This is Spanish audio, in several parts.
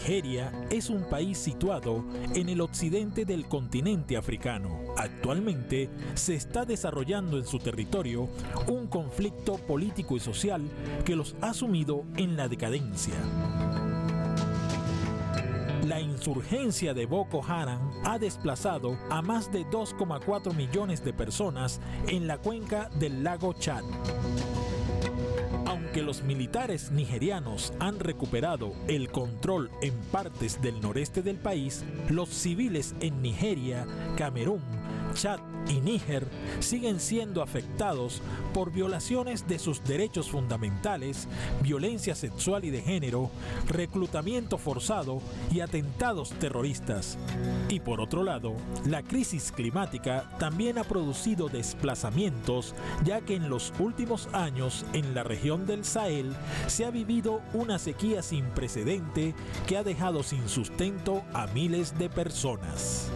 Nigeria es un país situado en el occidente del continente africano. Actualmente se está desarrollando en su territorio un conflicto político y social que los ha sumido en la decadencia. La insurgencia de Boko Haram ha desplazado a más de 2,4 millones de personas en la cuenca del lago Chad. Aunque los militares nigerianos han recuperado el control en partes del noreste del país, los civiles en Nigeria, Camerún, Chad y Níger siguen siendo afectados por violaciones de sus derechos fundamentales, violencia sexual y de género, reclutamiento forzado y atentados terroristas. Y por otro lado, la crisis climática también ha producido desplazamientos, ya que en los últimos años en la región del Sahel se ha vivido una sequía sin precedente que ha dejado sin sustento a miles de personas.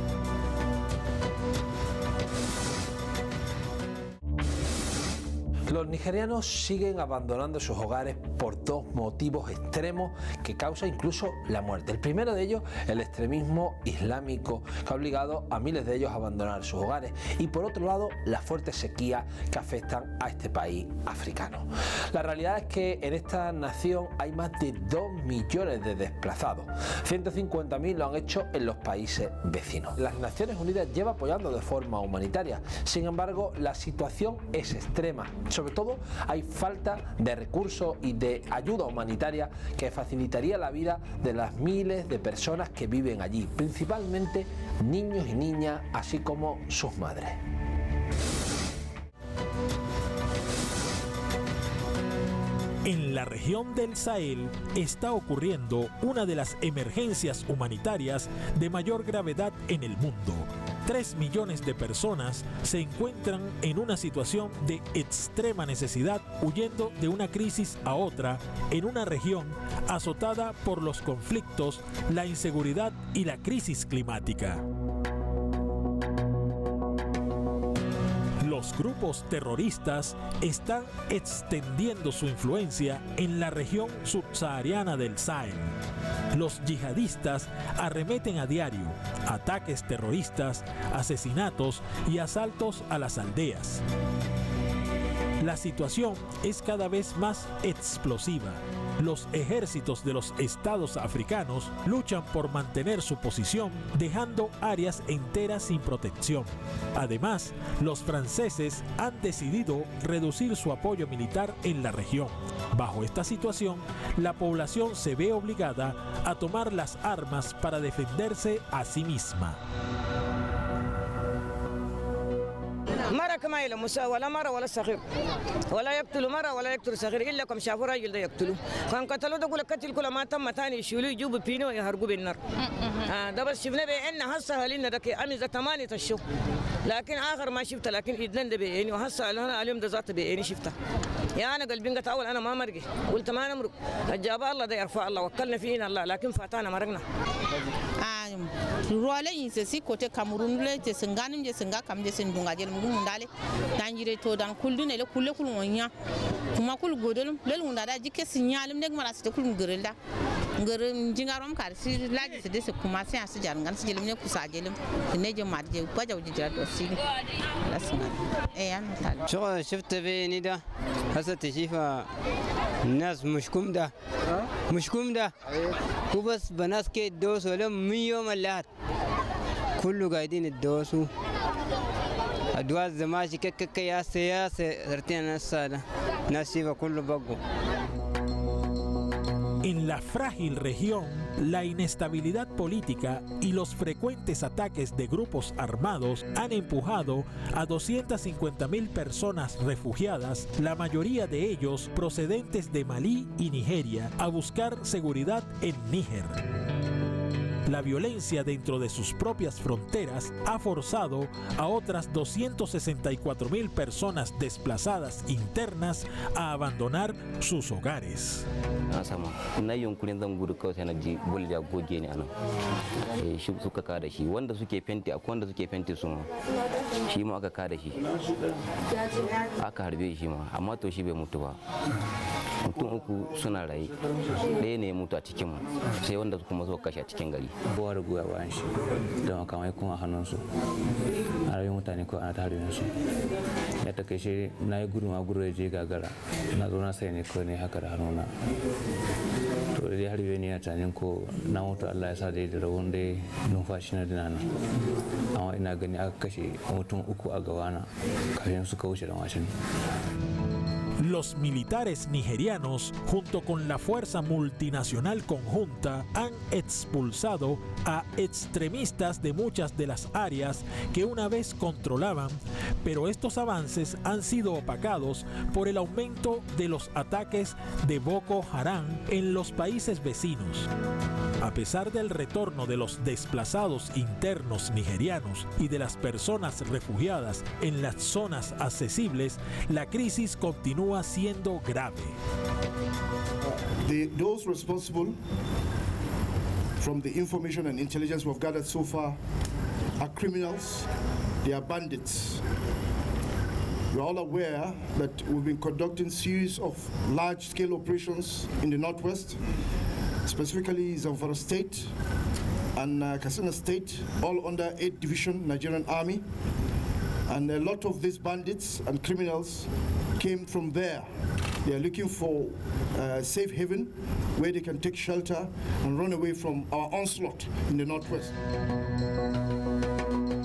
Los nigerianos siguen abandonando sus hogares por dos motivos extremos que causan incluso la muerte. El primero de ellos, el extremismo islámico, que ha obligado a miles de ellos a abandonar sus hogares. Y por otro lado, las fuertes sequías que afectan a este país africano. La realidad es que en esta nación hay más de 2 millones de desplazados. 150.000 lo han hecho en los países vecinos. Las Naciones Unidas lleva apoyando de forma humanitaria. Sin embargo, la situación es extrema. Sobre todo hay falta de recursos y de ayuda humanitaria que facilitaría la vida de las miles de personas que viven allí, principalmente niños y niñas, así como sus madres. En la región del Sahel está ocurriendo una de las emergencias humanitarias de mayor gravedad en el mundo. 3 millones de personas se encuentran en una situación de extrema necesidad, huyendo de una crisis a otra en una región azotada por los conflictos, la inseguridad y la crisis climática. Los grupos terroristas están extendiendo su influencia en la región subsahariana del Sahel. Los yihadistas arremeten a diario ataques terroristas, asesinatos y asaltos a las aldeas. La situación es cada vez más explosiva. Los ejércitos de los estados africanos luchan por mantener su posición, dejando áreas enteras sin protección. Además, los franceses han decidido reducir su apoyo militar en la región. Bajo esta situación, la población se ve obligada a tomar las armas para defenderse a sí misma. مرة كما إلى مساء ولا مرة ولا صغير ولا يقتلوا مرة ولا يقتلوا صغير إلا كم شافوا راجل ده يقتلوا كان قتلوا ده كل قتل كل ما تم تاني يشيلوا يجيبوا بينه ويهرقوا بالنار ده بس شفنا بأن هسه هلنا ده أميزة 8 أشهر لكن آخر ما شفت لكن إدلن ده بأني وهسه أنا اليوم ده ذات بأني شفته يا أنا قلبي قلت أول أنا ما مرقي قلت ما نمرق الجاب الله ده يرفع الله وكلنا فينا الله لكن فاتانا مرقنا ruwale yin se si kote Cameroun le te senganim je senga kam je sendunga je mungu mundale danjire to dan kuldu ne le kulle kul wonya kuma kul godolum le lunda da jike signalum nek mara site kul ngirelda ngere jingarom kar si laji se de se kuma se as jar ngan si jelum ne kusa jelum ne je mad je bajaw je jira to si la singa an tal شو شفت بيني ده هسه تشوفها الناس مشكوم ده مشكوم ده هو بس بناس كي الدوس ولا 100 يوم اللات كله قاعدين الدوسوا ادوات زماشي كك يا سياسه سرتين الساده ناس شايفه كله بقوا. En la frágil región, la inestabilidad política y los frecuentes ataques de grupos armados han empujado a 250.000 personas refugiadas, la mayoría de ellos procedentes de Malí y Nigeria, a buscar seguridad en Níger. La violencia dentro de sus propias fronteras ha forzado a otras 264.000 personas desplazadas internas a abandonar sus hogares. Na yunkurin zan gudu kawai sai na ji bulja goge ne anan shi suka kada shi wanda suke fenti akwai wanda suke fenti su ma shi ma aka kada shi aka harbe shi ma amma to shi bai mutu ba mutum uku suna raye, ɗaya ne ya mutu a cikinmu, sai wanda kuma zo kashe a cikin gari. Kowa da goya bayan shi da makamai kuma a hannunsu, a rayuwar mutane ko ana ta harbin su. Ya ta kai shi na yi gudu ma gudu ya je gagara, na zo na sai ne kawai ne haka da hannuna. To da dai harbe ne a tunanin ko na mutu Allah ya sa dai da rawun dai numfashi na dinana. Amma ina gani aka kashe mutum uku a gabana kafin suka wuce da mashin. Los militares nigerianos, junto con la Fuerza Multinacional Conjunta, han expulsado a extremistas de muchas de las áreas que una vez controlaban, pero estos avances han sido opacados por el aumento de los ataques de Boko Haram en los países vecinos. A pesar del retorno de los desplazados internos nigerianos y de las personas refugiadas en las zonas accesibles, la crisis continúa siendo grave. Those responsible, from the information and intelligence we've gathered so far, are criminals, they are bandits. You're all aware that we've been conducting a series of large-scale operations in the northwest, specifically Zamfara State and Katsina State, all under 8th Division Nigerian Army. And a lot of these bandits and criminals came from there. They are looking for a safe haven where they can take shelter and run away from our onslaught in the northwest.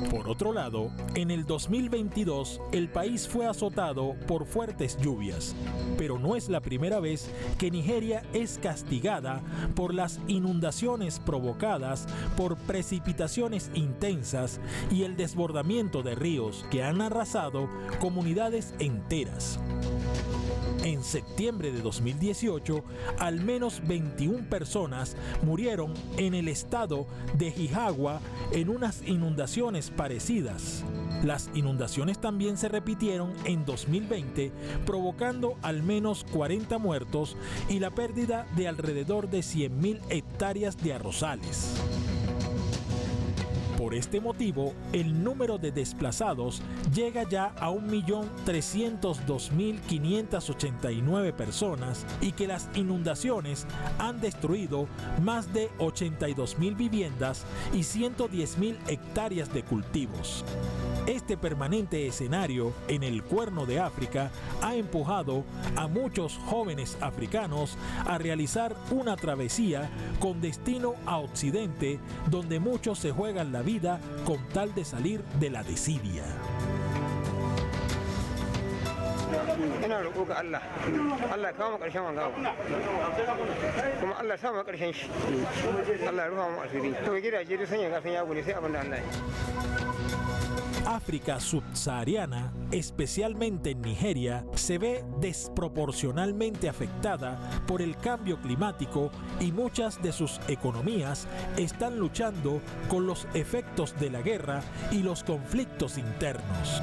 Por otro lado, en el 2022 el país fue azotado por fuertes lluvias, pero no es la primera vez que Nigeria es castigada por las inundaciones provocadas por precipitaciones intensas y el desbordamiento de ríos que han arrasado comunidades enteras. En septiembre de 2018, al menos 21 personas murieron en el estado de Jigawa en unas inundaciones parecidas. Las inundaciones también se repitieron en 2020, provocando al menos 40 muertos y la pérdida de alrededor de 100.000 hectáreas de arrozales. Por este motivo, el número de desplazados llega ya a 1.302.589 personas y que las inundaciones han destruido más de 82.000 viviendas y 110.000 hectáreas de cultivos. Este permanente escenario en el Cuerno de África ha empujado a muchos jóvenes africanos a realizar una travesía con destino a Occidente, donde muchos se juegan la vida con tal de salir de la desidia. ina roƙo ga Allah Allah ya kawo mu ƙarshen wanga kuma Allah ya sa mu ƙarshen shi Allah ya rufa mu asiri to gidaje duk sun yi gasan yago ne sai abin da Allah ya África subsahariana, especialmente en Nigeria, se ve desproporcionalmente afectada por el cambio climático y muchas de sus economías están luchando con los efectos de la guerra y los conflictos internos.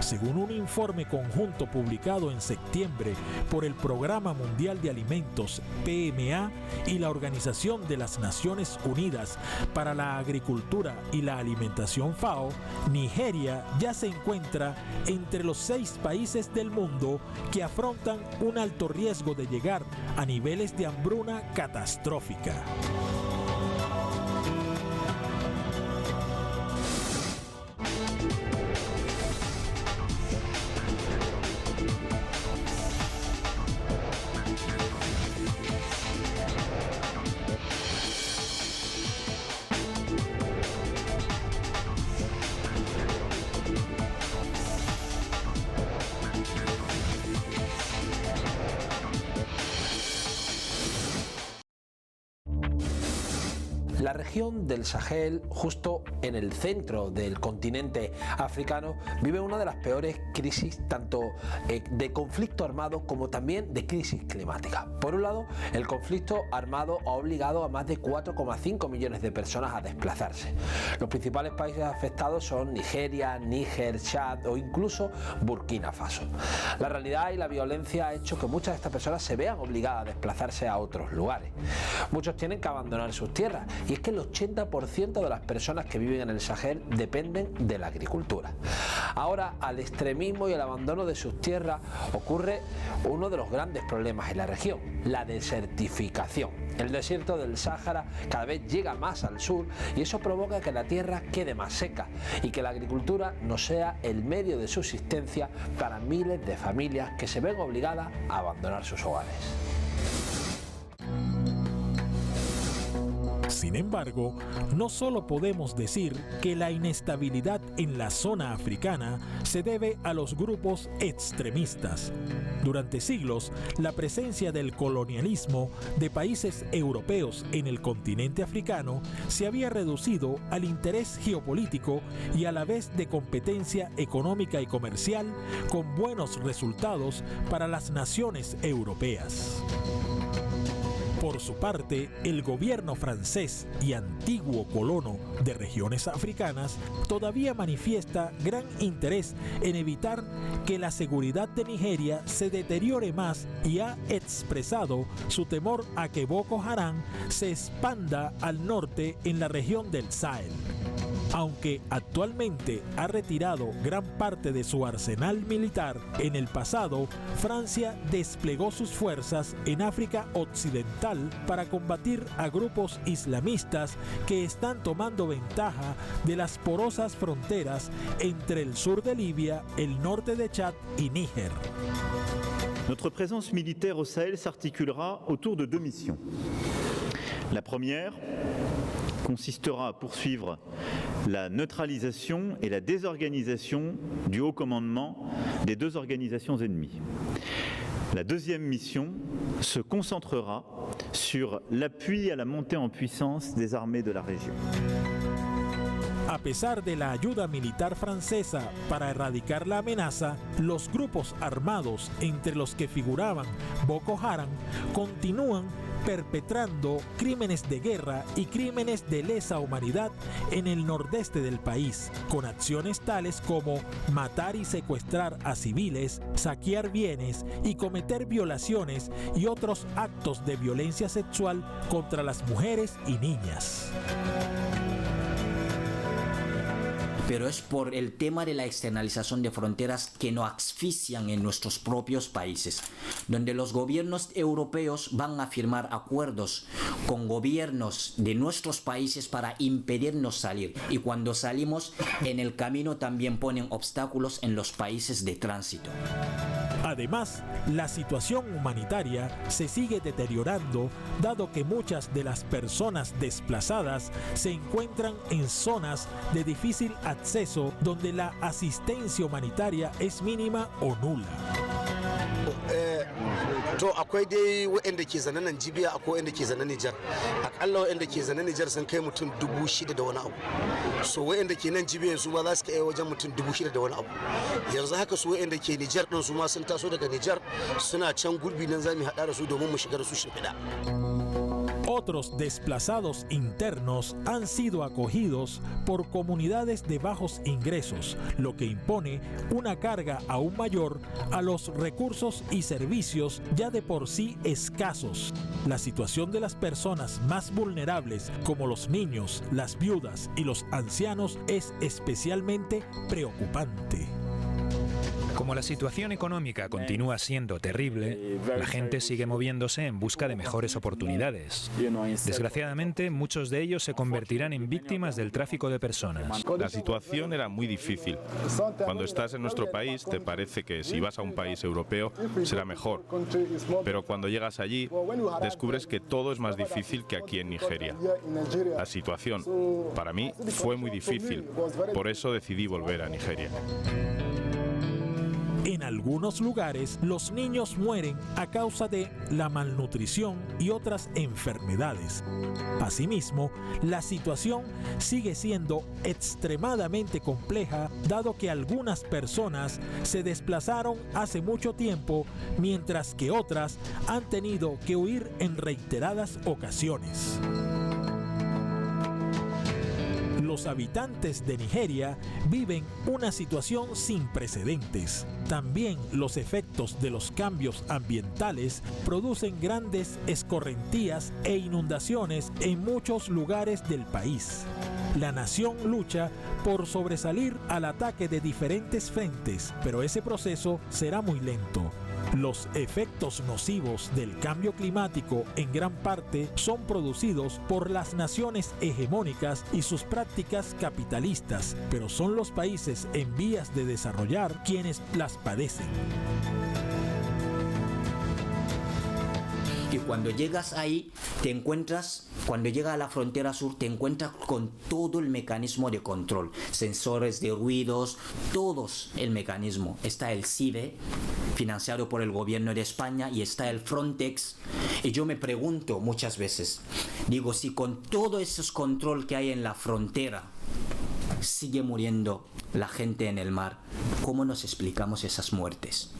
Según un informe conjunto publicado en septiembre por el Programa Mundial de Alimentos PMA y la Organización de las Naciones Unidas para la Agricultura y la Alimentación FAO, Nigeria ya se encuentra entre los 6 países del mundo que afrontan un alto riesgo de llegar a niveles de hambruna catastrófica. La región del Sahel, justo en el centro del continente africano, vive una de las peores crisis tanto de conflicto armado como también de crisis climática. Por un lado, el conflicto armado ha obligado a más de 4,5 millones de personas a desplazarse. Los principales países afectados son Nigeria, Níger, Chad o incluso Burkina Faso. La realidad y la violencia ha hecho que muchas de estas personas se vean obligadas a desplazarse a otros lugares. Muchos tienen que abandonar sus tierras y es que el 80% de las personas que viven en el Sahel dependen de la agricultura. Ahora, al extremismo y al abandono de sus tierras ocurre uno de los grandes problemas en la región, la desertificación. El desierto del Sáhara cada vez llega más al sur y eso provoca que la tierra quede más seca y que la agricultura no sea el medio de subsistencia para miles de familias que se ven obligadas a abandonar sus hogares. Sin embargo, no solo podemos decir que la inestabilidad en la zona africana se debe a los grupos extremistas. Durante siglos, la presencia del colonialismo de países europeos en el continente africano se había reducido al interés geopolítico y a la vez de competencia económica y comercial con buenos resultados para las naciones europeas. Por su parte, el gobierno francés y antiguo colono de regiones africanas todavía manifiesta gran interés en evitar que la seguridad de Nigeria se deteriore más y ha expresado su temor a que Boko Haram se expanda al norte en la región del Sahel. Aunque actualmente ha retirado gran parte de su arsenal militar, en el pasado Francia desplegó sus fuerzas en África Occidental para combatir a grupos islamistas que están tomando ventaja de las porosas fronteras entre el sur de Libia, el norte de Chad y Níger. Notre présence militaire au Sahel s'articulera autour de deux missions. La première consistera à poursuivre la neutralisation et la désorganisation du haut commandement des deux organisations ennemies. La deuxième mission se concentrera sur l'appui à la montée en puissance des armées de la région. A pesar de la ayuda militar francesa para erradicar la amenaza, los grupos armados, entre los que figuraban Boko Haram, continúan perpetrando crímenes de guerra y crímenes de lesa humanidad en el nordeste del país, con acciones tales como matar y secuestrar a civiles, saquear bienes y cometer violaciones y otros actos de violencia sexual contra las mujeres y niñas. Pero es por el tema de la externalización de fronteras que nos asfixian en nuestros propios países, donde los gobiernos europeos van a firmar acuerdos con gobiernos de nuestros países para impedirnos salir, y cuando salimos en el camino también ponen obstáculos en los países de tránsito. Además, la situación humanitaria se sigue deteriorando, dado que muchas de las personas desplazadas se encuentran en zonas de difícil acceso donde la asistencia humanitaria es mínima o nula. To akwai dai waɗanda ke zanen nan Jibiya, akwai waɗanda ke zanen Nijar. Akalla waɗanda ke zanen Nijar sun kai mutum 6,000 da wani abu. So waɗanda ke nan Jibiya su ma za su kai wajen mutum 6,000 da wani abu. Yanzu haka su waɗanda ke Nijar ɗin su ma sun taso daga Nijar suna can gurbi nan za mu haɗa da su domin mu shiga da su shimfiɗa. Otros desplazados internos han sido acogidos por comunidades de bajos ingresos, lo que impone una carga aún mayor a los recursos y servicios ya de por sí escasos. La situación de las personas más vulnerables, como los niños, las viudas y los ancianos, es especialmente preocupante. Como la situación económica continúa siendo terrible, la gente sigue moviéndose en busca de mejores oportunidades. Desgraciadamente, muchos de ellos se convertirán en víctimas del tráfico de personas. La situación era muy difícil. Cuando estás en nuestro país, te parece que si vas a un país europeo será mejor. Pero cuando llegas allí, descubres que todo es más difícil que aquí en Nigeria. La situación, para mí, fue muy difícil. Por eso decidí volver a Nigeria. En algunos lugares, los niños mueren a causa de la malnutrición y otras enfermedades. Asimismo, la situación sigue siendo extremadamente compleja, dado que algunas personas se desplazaron hace mucho tiempo, mientras que otras han tenido que huir en reiteradas ocasiones. los habitantes de Nigeria viven una situación sin precedentes. También los efectos de los cambios ambientales producen grandes escorrentías e inundaciones en muchos lugares del país. La nación lucha por sobresalir al ataque de diferentes frentes, pero ese proceso será muy lento. Los efectos nocivos del cambio climático en gran parte son producidos por las naciones hegemónicas y sus prácticas capitalistas, pero son los países en vías de desarrollar quienes las padecen. Que cuando llegas ahí, cuando llegas a la frontera sur, te encuentras con todo el mecanismo de control, sensores de ruidos, todos el mecanismo. Está el CIVE, financiado por el gobierno de España, y está el Frontex. Y yo me pregunto muchas veces, digo, si con todo ese control que hay en la frontera sigue muriendo la gente en el mar, ¿cómo nos explicamos esas muertes?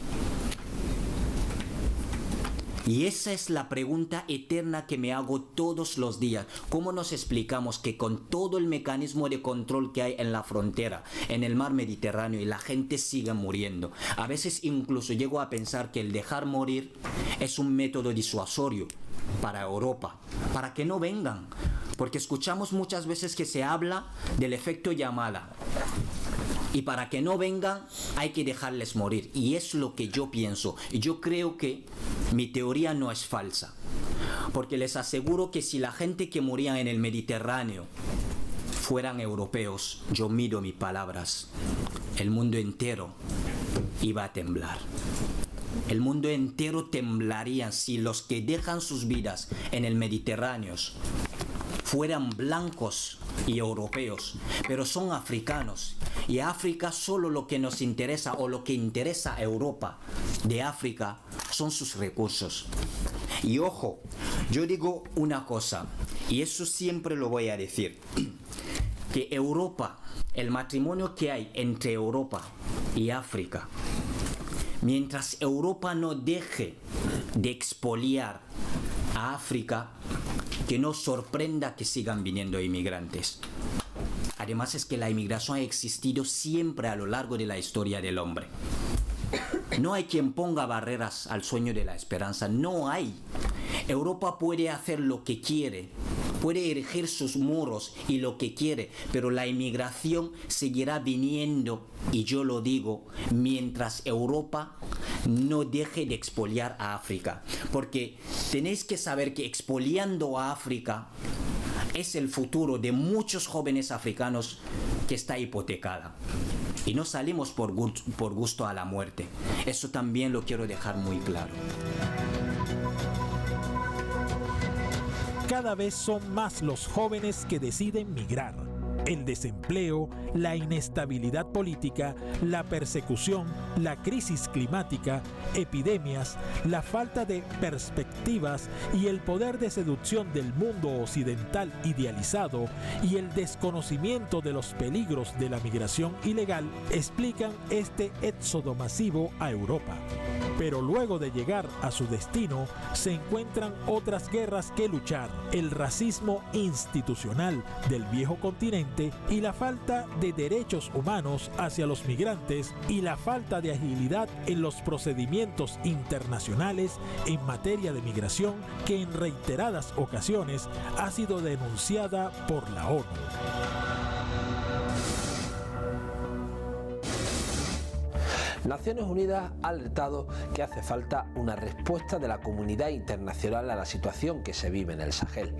Y esa es la pregunta eterna que me hago todos los días. ¿Cómo nos explicamos que con todo el mecanismo de control que hay en la frontera, en el mar Mediterráneo, y la gente sigue muriendo? A veces incluso llego a pensar que el dejar morir es un método disuasorio para Europa, para que no vengan. Porque escuchamos muchas veces que se habla del efecto llamada. Y para que no vengan hay que dejarles morir. Y es lo que yo pienso. Y yo creo que mi teoría no es falsa. Porque les aseguro que si la gente que moría en el Mediterráneo fueran europeos, yo mido mis palabras, el mundo entero iba a temblar. El mundo entero temblaría si los que dejan sus vidas en el Mediterráneo fueran blancos y europeos, pero son africanos. Y África solo lo que nos interesa, o lo que interesa a Europa de África, son sus recursos. Y ojo, yo digo una cosa, y eso siempre lo voy a decir, que Europa, el matrimonio que hay entre Europa y África, mientras Europa no deje de expoliar a África, que no sorprenda que sigan viniendo inmigrantes. Además es que la inmigración ha existido siempre a lo largo de la historia del hombre. No hay quien ponga barreras al sueño de la esperanza, no hay. Europa puede hacer lo que quiere, puede erigir sus muros y lo que quiere, pero la inmigración seguirá viniendo, y yo lo digo, mientras Europa no deje de expoliar a África. Porque tenéis que saber que expoliando a África es el futuro de muchos jóvenes africanos que está hipotecada. Y no salimos por gusto a la muerte. Eso también lo quiero dejar muy claro. Cada vez son más los jóvenes que deciden migrar. El desempleo, la inestabilidad política, la persecución, la crisis climática, epidemias, la falta de perspectivas y el poder de seducción del mundo occidental idealizado y el desconocimiento de los peligros de la migración ilegal explican este éxodo masivo a Europa. Pero luego de llegar a su destino, se encuentran otras guerras que luchar: el racismo institucional del viejo continente y la falta de derechos humanos hacia los migrantes y la falta de agilidad en los procedimientos internacionales en materia de migración, que en reiteradas ocasiones ha sido denunciada por la ONU. Naciones Unidas ha alertado que hace falta una respuesta de la comunidad internacional a la situación que se vive en el Sahel.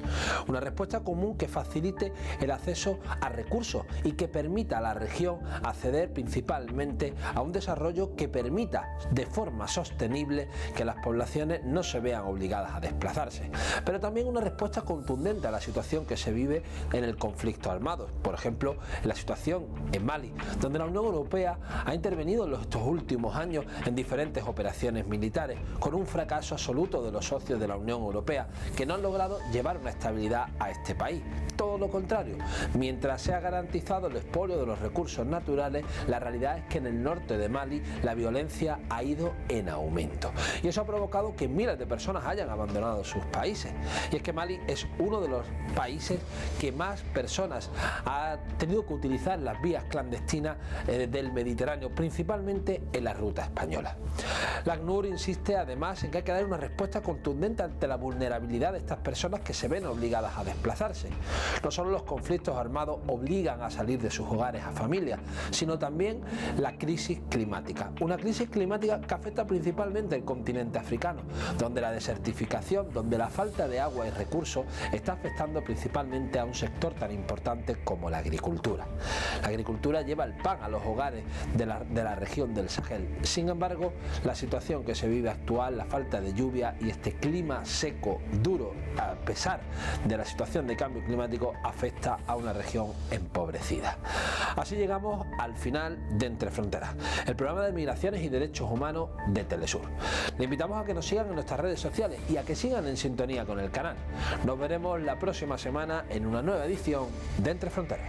Una respuesta común que facilite el acceso a recursos y que permita a la región acceder principalmente a un desarrollo que permita de forma sostenible que las poblaciones no se vean obligadas a desplazarse. Pero también una respuesta contundente a la situación que se vive en el conflicto armado. Por ejemplo, en la situación en Mali, donde la Unión Europea ha intervenido en estos últimos últimos años en diferentes operaciones militares, con un fracaso absoluto de los socios de la Unión Europea, que no han logrado llevar una estabilidad a este país. Todo lo contrario, mientras se ha garantizado el expolio de los recursos naturales, la realidad es que en el norte de Mali la violencia ha ido en aumento. Y eso ha provocado que miles de personas hayan abandonado sus países. Y es que Mali es uno de los países que más personas ha tenido que utilizar las vías clandestinas del Mediterráneo, principalmente en la ruta española. La ACNUR insiste además en que hay que dar una respuesta contundente ante la vulnerabilidad de estas personas que se ven obligadas a desplazarse. No solo los conflictos armados obligan a salir de sus hogares a familias, sino también la crisis climática. Una crisis climática que afecta principalmente al continente africano, donde la desertificación, donde la falta de agua y recursos está afectando principalmente a un sector tan importante como la agricultura. La agricultura lleva el pan a los hogares de la región del Sahel. Sin embargo, la situación que se vive actual, la falta de lluvia y este clima seco, duro, a pesar de la situación de cambio climático, afecta a una región empobrecida. Así llegamos al final de Entre Fronteras, el programa de migraciones y derechos humanos de Telesur. Le invitamos a que nos sigan en nuestras redes sociales y a que sigan en sintonía con el canal. Nos veremos la próxima semana en una nueva edición de Entre Fronteras.